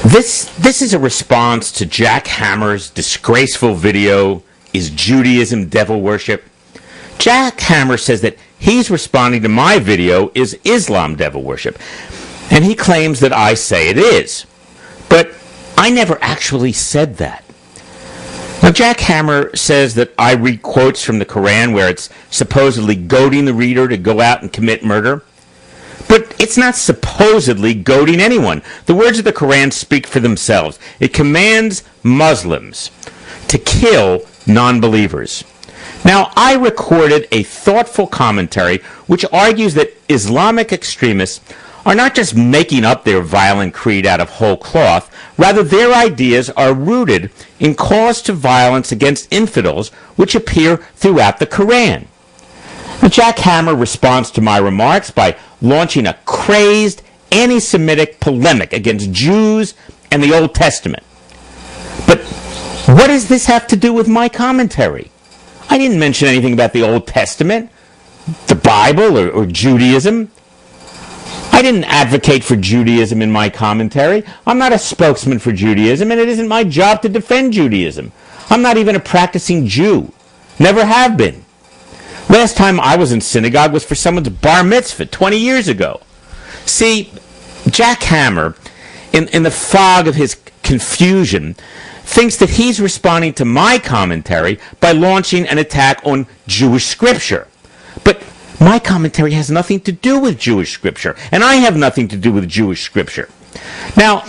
This is a response to Jack Hammer's disgraceful video, "Is Judaism Devil Worship?" Jack Hammer says that he's responding to my video, "Is Islam Devil Worship?" And he claims that I say it is. But I never actually said that. Now, Jack Hammer says that I read quotes from the Quran where it's supposedly goading the reader to go out and commit murder. But it's not supposedly goading anyone. The words of the Quran speak for themselves. It commands Muslims to kill non-believers. Now, I recorded a thoughtful commentary which argues that Islamic extremists are not just making up their violent creed out of whole cloth. Rather, their ideas are rooted in calls to violence against infidels which appear throughout the Quran. Now, Jack Hammer responds to my remarks by launching a crazed anti-Semitic polemic against Jews and the Old Testament. But what does this have to do with my commentary? I didn't mention anything about the Old Testament, the Bible, or Judaism. I didn't advocate for Judaism in my commentary. I'm not a spokesman for Judaism, and it isn't my job to defend Judaism. I'm not even a practicing Jew. Never have been. Last time I was in synagogue was for someone's bar mitzvah 20 years ago. See, Jack Hammer, in the fog of his confusion, thinks that he's responding to my commentary by launching an attack on Jewish scripture. But my commentary has nothing to do with Jewish scripture, and I have nothing to do with Jewish scripture. Now,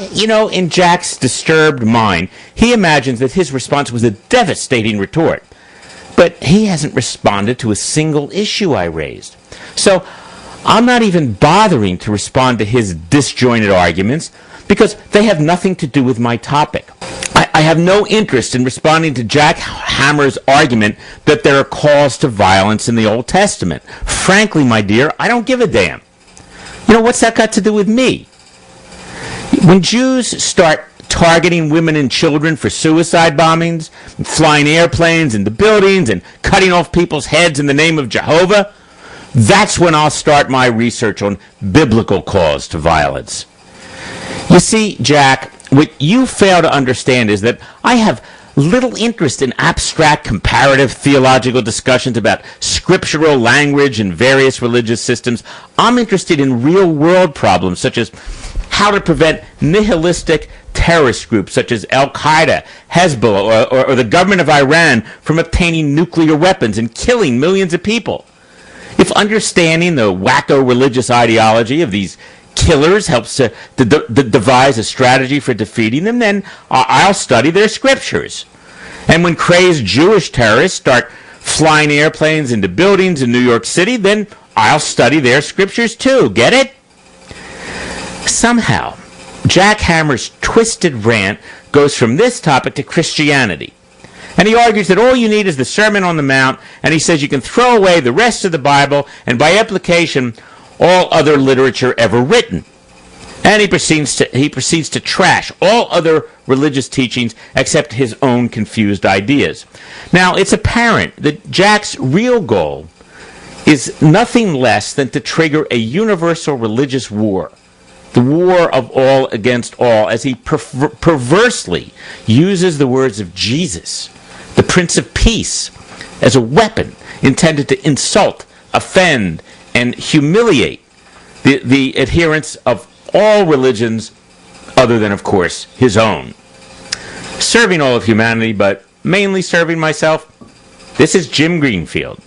in Jack's disturbed mind, he imagines that his response was a devastating retort. But he hasn't responded to a single issue I raised. So I'm not even bothering to respond to his disjointed arguments because they have nothing to do with my topic. I have no interest in responding to Jack Hammer's argument that there are calls to violence in the Old Testament. Frankly, my dear, I don't give a damn. What's that got to do with me? When Jews start targeting women and children for suicide bombings, flying airplanes into buildings, and cutting off people's heads in the name of Jehovah, that's when I'll start my research on biblical calls to violence. You see, Jack, what you fail to understand is that I have little interest in abstract comparative theological discussions about scriptural language and various religious systems. I'm interested in real-world problems such as how to prevent nihilistic terrorist groups such as Al-Qaeda, Hezbollah, or the government of Iran from obtaining nuclear weapons and killing millions of people. If understanding the wacko religious ideology of these killers helps to devise a strategy for defeating them, then I'll study their scriptures. And when crazed Jewish terrorists start flying airplanes into buildings in New York City, then I'll study their scriptures too. Get it? Somehow, Jack Hammer's twisted rant goes from this topic to Christianity. And he argues that all you need is the Sermon on the Mount, and he says you can throw away the rest of the Bible, and by implication, all other literature ever written. And he proceeds to trash all other religious teachings except his own confused ideas. Now, it's apparent that Jack's real goal is nothing less than to trigger a universal religious war. The war of all against all, as he perversely uses the words of Jesus, the Prince of Peace, as a weapon intended to insult, offend, and humiliate the adherents of all religions other than, of course, his own. Serving all of humanity, but mainly serving myself, this is Jim Greenfield.